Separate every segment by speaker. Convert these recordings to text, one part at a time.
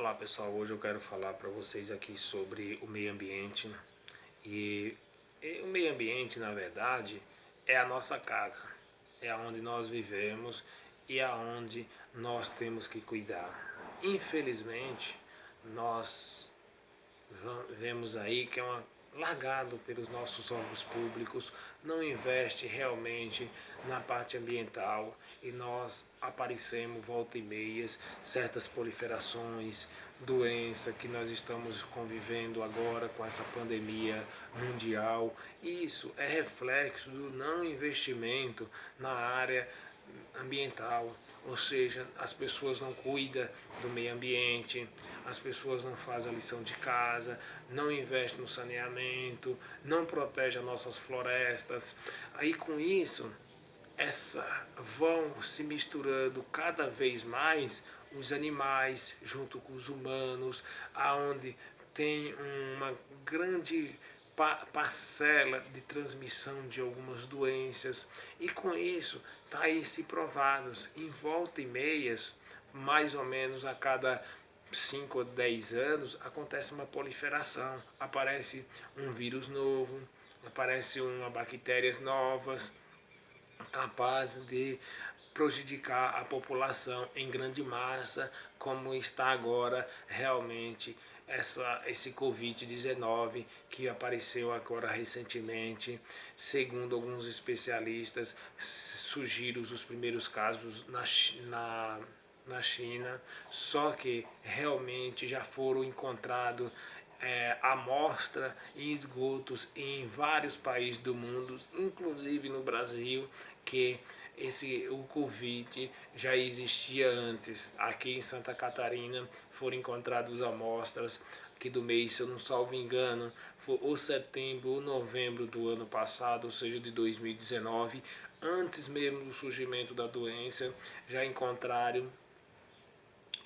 Speaker 1: Olá pessoal, hoje eu quero falar para vocês aqui sobre o meio ambiente e, o meio ambiente na verdade é a nossa casa, é aonde nós vivemos e aonde nós temos que cuidar. Infelizmente nós vemos aí que é largado pelos nossos órgãos públicos, não investe realmente na parte ambiental e nós aparecemos volta e meias certas proliferações, doença que nós estamos convivendo agora com essa pandemia mundial. Isso é reflexo do não investimento na área ambiental, ou seja, as pessoas não cuidam do meio ambiente, as pessoas não fazem a lição de casa, não investem no saneamento, não protegem as nossas florestas. Aí com isso, vão se misturando cada vez mais os animais junto com os humanos, aonde tem uma grande parcela de transmissão de algumas doenças, e com isso está aí se provados em volta e meias, mais ou menos a cada 5 ou 10 anos acontece uma proliferação, aparece um vírus novo, aparece uma bactérias novas capazes de prejudicar a população em grande massa, como está agora realmente esse Covid-19 que apareceu agora recentemente. Segundo alguns especialistas, surgiram os primeiros casos na China, só que realmente já foram encontrados amostra em esgotos em vários países do mundo, inclusive no Brasil, que o Covid já existia antes. Aqui em Santa Catarina foram encontradas amostras que do mês, se eu não salvo engano, foi ou setembro ou novembro do ano passado, ou seja, de 2019, antes mesmo do surgimento da doença, já encontraram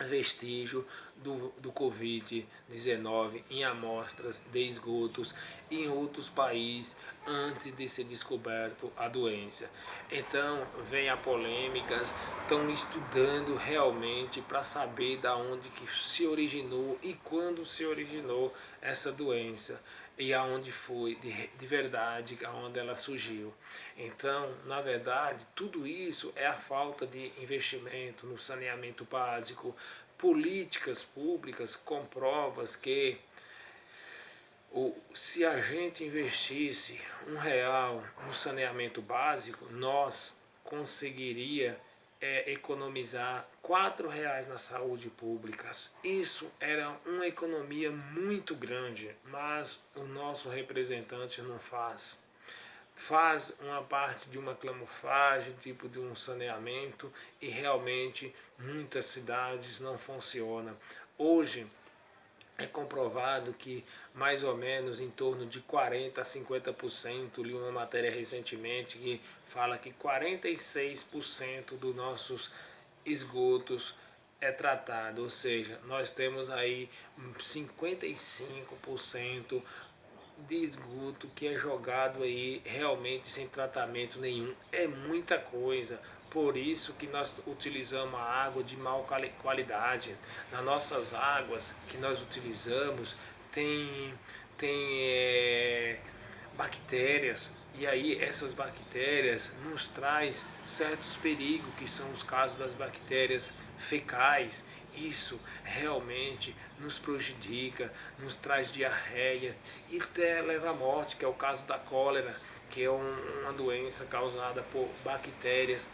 Speaker 1: vestígio do Covid-19 em amostras de esgotos em outros países antes de ser descoberto a doença. Então vem a polêmicas, estão estudando realmente para saber da onde que se originou e quando se originou essa doença e aonde foi de verdade, aonde ela surgiu. Então, na verdade, tudo isso é a falta de investimento no saneamento básico, políticas públicas comprovas que se a gente investisse R$ 1 no saneamento básico, nós conseguiria economizar R$ 4 na saúde pública. Isso era uma economia muito grande, mas o nosso representante não faz. Faz uma parte de uma camuflagem, tipo de um saneamento, e realmente muitas cidades não funcionam. Hoje é comprovado que mais ou menos em torno de 40 a 50%, li uma matéria recentemente que fala que 46% dos nossos esgotos é tratado, ou seja, nós temos aí 55% de esgoto que é jogado aí realmente sem tratamento nenhum. É muita coisa. Por isso que nós utilizamos a água de má qualidade. Nas nossas águas que nós utilizamos tem bactérias, e aí essas bactérias nos traz certos perigos, que são os casos das bactérias fecais. Isso realmente nos prejudica, nos traz diarreia e até leva à morte, que é o caso da cólera, que é uma doença causada por bactérias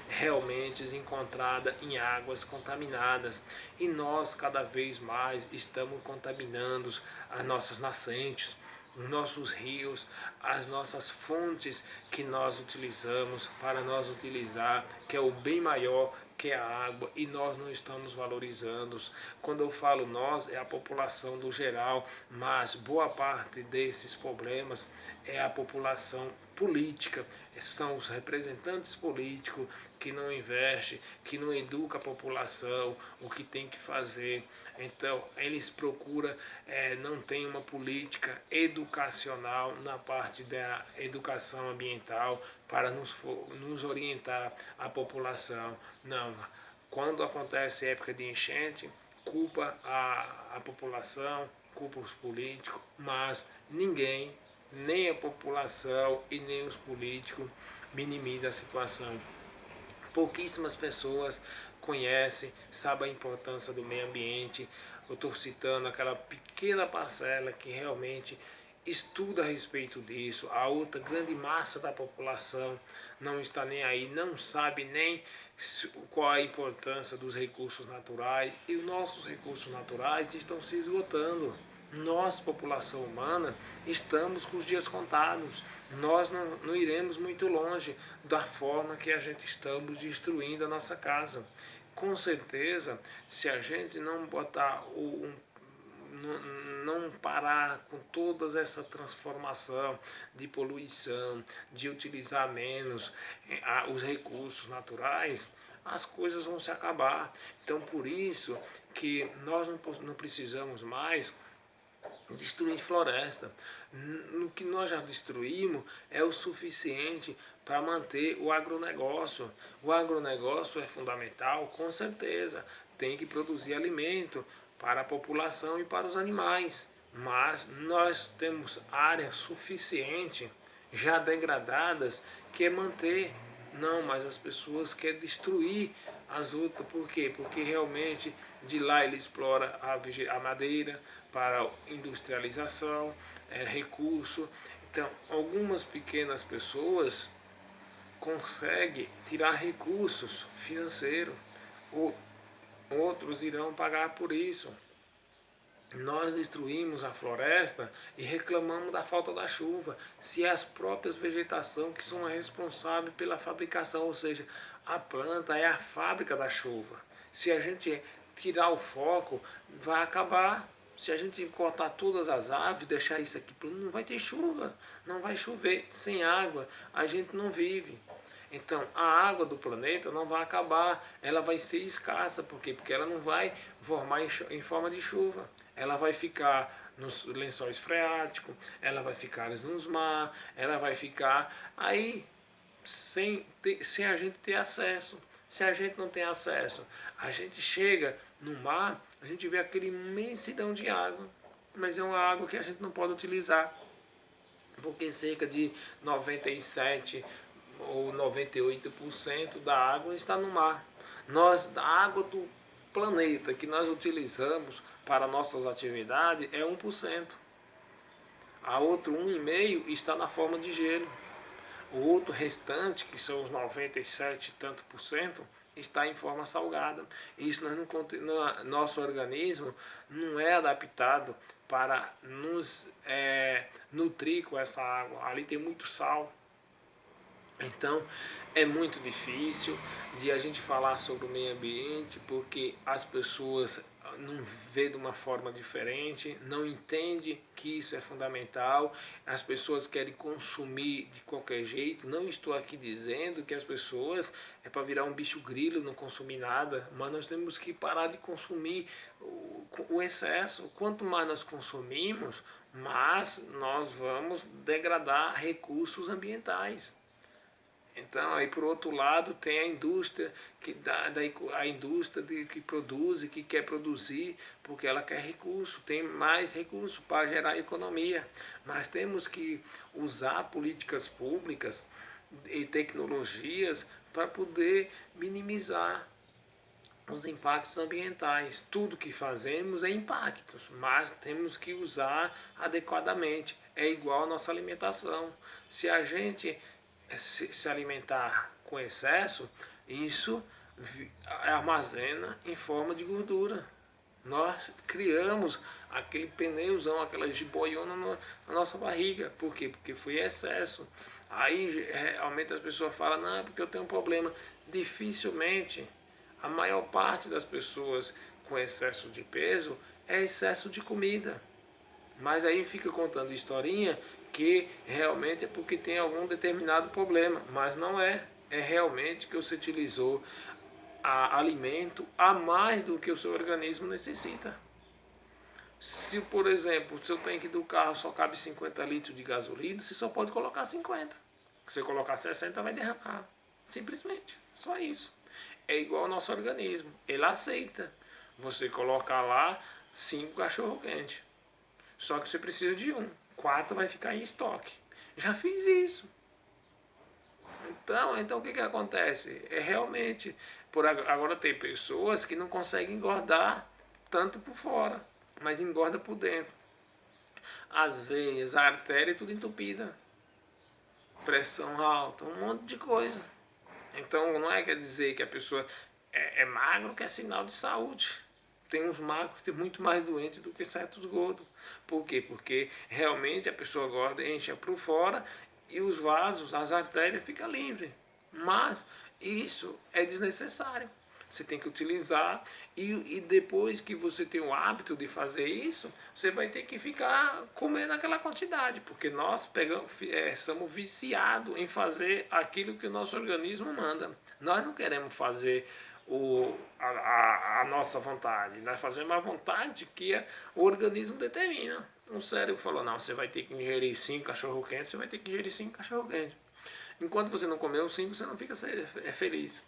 Speaker 1: realmente encontrada em águas contaminadas. E nós cada vez mais estamos contaminando as nossas nascentes, os nossos rios, as nossas fontes que nós utilizamos para nós utilizar, que é o bem maior, que é a água, e nós não estamos valorizando. Quando eu falo nós, é a população do geral, mas boa parte desses problemas é a população política, são os representantes políticos que não investem, que não educam a população, o que tem que fazer. Então, eles procuram, não tem uma política educacional na parte da educação ambiental para nos orientar a população. Não, quando acontece época de enchente, culpa a população, culpa os políticos, mas ninguém, nem a população e nem os políticos, minimiza a situação. Pouquíssimas pessoas conhecem, sabem a importância do meio ambiente. Eu estou citando aquela pequena parcela que realmente estuda a respeito disso. A outra grande massa da população não está nem aí, não sabe nem qual a importância dos recursos naturais. E os nossos recursos naturais estão se esgotando. Nós, população humana, estamos com os dias contados. Nós não iremos muito longe da forma que a gente estamos destruindo a nossa casa. Com certeza, se a gente não botar não parar com toda essa transformação de poluição, de utilizar menos os recursos naturais, as coisas vão se acabar. Então, por isso que nós não precisamos mais destruir floresta. No que nós já destruímos é o suficiente para manter o agronegócio. O agronegócio é fundamental, com certeza. Tem que produzir alimento para a população e para os animais. Mas nós temos áreas suficientes, já degradadas, que é manter. Não, mas as pessoas querem destruir as outras. Por quê? Porque realmente de lá ele explora a madeira para industrialização, recurso. Então, algumas pequenas pessoas conseguem tirar recursos financeiros, outros irão pagar por isso. Nós destruímos a floresta e reclamamos da falta da chuva, se é as próprias vegetação que são responsáveis pela fabricação, ou seja, a planta é a fábrica da chuva. Se a gente tirar o foco, vai acabar. Se a gente cortar todas as árvores, deixar isso aqui, não vai ter chuva, não vai chover. Sem água, a gente não vive. Então, a água do planeta não vai acabar, ela vai ser escassa. Por quê? Porque ela não vai formar em forma de chuva. Ela vai ficar nos lençóis freáticos, ela vai ficar nos mares, ela vai ficar aí sem a gente ter acesso. Se a gente não tem acesso, a gente chega no mar, a gente vê aquele imensidão de água, mas é uma água que a gente não pode utilizar, porque cerca de 97 ou 98% da água está no mar. A água do planeta que nós utilizamos para nossas atividades é 1%. A outro 1,5% está na forma de gelo. O outro restante, que são os 97 e tanto por cento, está em forma salgada. Isso nosso organismo não é adaptado para nos nutrir com essa água. Ali tem muito sal. Então é muito difícil de a gente falar sobre o meio ambiente porque as pessoas não vê de uma forma diferente, não entende que isso é fundamental, as pessoas querem consumir de qualquer jeito. Não estou aqui dizendo que as pessoas é para virar um bicho grilo, não consumir nada, mas nós temos que parar de consumir o excesso. Quanto mais nós consumimos, mais nós vamos degradar recursos ambientais. Então, aí por outro lado, tem a indústria a indústria que produz e que quer produzir porque ela quer recurso, tem mais recurso para gerar economia. Mas temos que usar políticas públicas e tecnologias para poder minimizar os impactos ambientais. Tudo que fazemos é impactos, mas temos que usar adequadamente. É igual a nossa alimentação. Se a gente se alimentar com excesso, isso armazena em forma de gordura. Nós criamos aquele pneuzão, aquela jiboiona na nossa barriga. Por quê? Porque foi excesso. Aí realmente as pessoas falam, não, é porque eu tenho um problema. Dificilmente, a maior parte das pessoas com excesso de peso é excesso de comida. Mas aí fica contando historinha que realmente é porque tem algum determinado problema, mas não é. É realmente que você utilizou alimento a mais do que o seu organismo necessita. Se, por exemplo, o seu tanque do carro só cabe 50 litros de gasolina, você só pode colocar 50. Se você colocar 60, vai derramar. Simplesmente. Só isso. É igual ao nosso organismo. Ele aceita. você colocar lá 5 cachorro-quente. Só que você precisa de um. 4 vai ficar em estoque. Já fiz isso. Então o que acontece? É realmente, por agora tem pessoas que não conseguem engordar tanto por fora, mas engorda por dentro. As veias, a artéria, tudo entupida. Pressão alta, um monte de coisa. Então não é quer dizer que a pessoa é magro que é sinal de saúde. Tem uns magros que tem muito mais doentes do que certos gordos. Por quê? Porque realmente a pessoa gorda enche por fora e os vasos, as artérias ficam livres. Mas isso é desnecessário. Você tem que utilizar e depois que você tem o hábito de fazer isso, você vai ter que ficar comendo aquela quantidade, porque nós somos viciados em fazer aquilo que o nosso organismo manda. Nós não queremos fazer a nossa vontade, nós fazemos a vontade que o organismo determina. O cérebro falou, não, você vai ter que ingerir 5 cachorro-quentes, você vai ter que ingerir 5 cachorro-quentes. Enquanto você não comer os 5, você não fica feliz.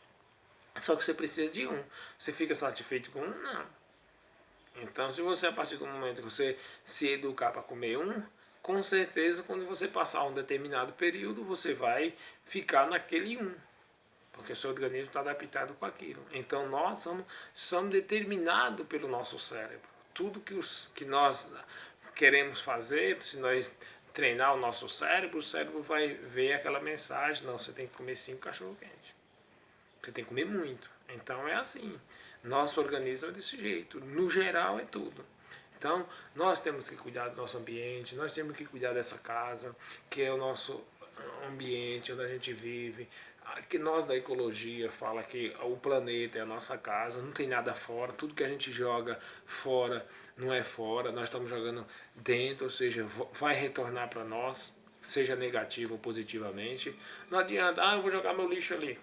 Speaker 1: Só que você precisa de um. Você fica satisfeito com um? Não. Então, se você, a partir do momento que você se educar para comer um, com certeza, quando você passar um determinado período, você vai ficar naquele um. Porque o seu organismo está adaptado com aquilo. Então, nós somos determinados pelo nosso cérebro. Tudo que nós queremos fazer, se nós treinar o cérebro vai ver aquela mensagem: não, você tem que comer 5 cachorro-quentes. Você tem que comer muito. Então é assim. Nosso organismo é desse jeito. No geral é tudo. Então nós temos que cuidar do nosso ambiente, nós temos que cuidar dessa casa, que é o nosso ambiente onde a gente vive. Que nós da ecologia fala que o planeta é a nossa casa, não tem nada fora, tudo que a gente joga fora não é fora, nós estamos jogando dentro, ou seja, vai retornar para nós, seja negativo ou positivamente. Não adianta, eu vou jogar meu lixo ali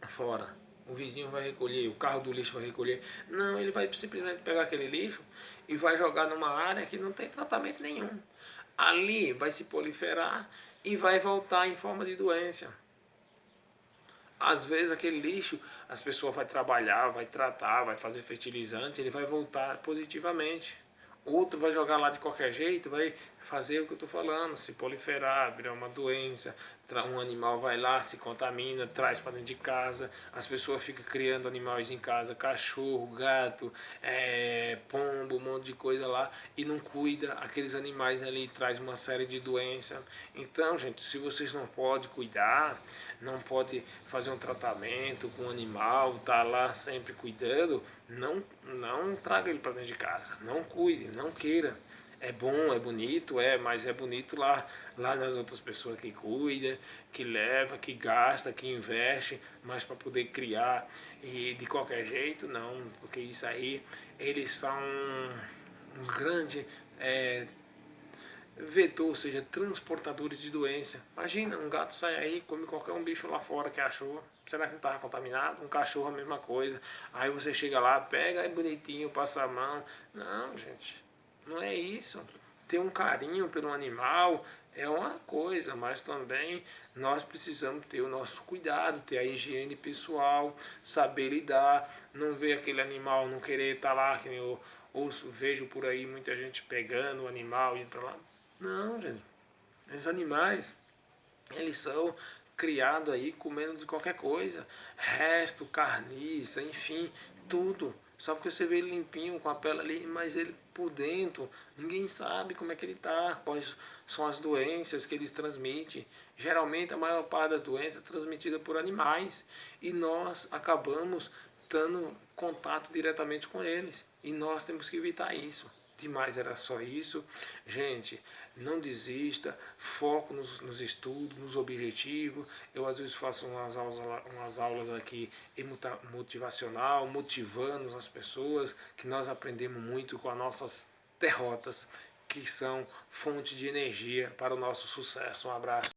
Speaker 1: fora. O vizinho vai recolher, o carro do lixo vai recolher. Não, ele vai simplesmente pegar aquele lixo e vai jogar numa área que não tem tratamento nenhum. Ali vai se proliferar e vai voltar em forma de doença. Às vezes aquele lixo, as pessoas vão trabalhar, vai tratar, vai fazer fertilizante, ele vai voltar positivamente. Outro vai jogar lá de qualquer jeito, vai fazer o que eu estou falando, se proliferar, virar uma doença, um animal vai lá, se contamina, traz para dentro de casa, as pessoas ficam criando animais em casa, cachorro, gato, pombo, um monte de coisa lá, e não cuida, aqueles animais ali traz uma série de doenças. Então, gente, se vocês não podem cuidar, não pode fazer um tratamento com o animal, tá lá sempre cuidando, não traga ele para dentro de casa, não cuide, não queira. É bom, é bonito, mas é bonito lá nas outras pessoas que cuida, que leva, que gasta, que investe, mas para poder criar e de qualquer jeito não, porque isso aí eles são um grande vetor, ou seja, transportadores de doença. Imagina, um gato sai aí, come qualquer um bicho lá fora que achou. Será que não estava contaminado? Um cachorro a mesma coisa. Aí você chega lá, pega, é bonitinho, passa a mão. Não, gente, não é isso. Ter um carinho pelo animal é uma coisa, mas também nós precisamos ter o nosso cuidado, ter a higiene pessoal, saber lidar, não ver aquele animal, não querer estar lá, que eu ouço, vejo por aí muita gente pegando o animal e indo para lá. Não, gente. Esses animais, eles são criados aí comendo de qualquer coisa. Resto, carniça, enfim, tudo. Só porque você vê ele limpinho com a pele ali, mas ele por dentro, ninguém sabe como é que ele tá, quais são as doenças que eles transmitem. Geralmente a maior parte das doenças é transmitida por animais e nós acabamos tendo contato diretamente com eles. E nós temos que evitar isso. Demais era só isso. Gente, não desista, foco nos estudos, nos objetivos. Eu às vezes faço umas aulas aqui motivacional, motivando as pessoas, que nós aprendemos muito com as nossas derrotas, que são fonte de energia para o nosso sucesso. Um abraço.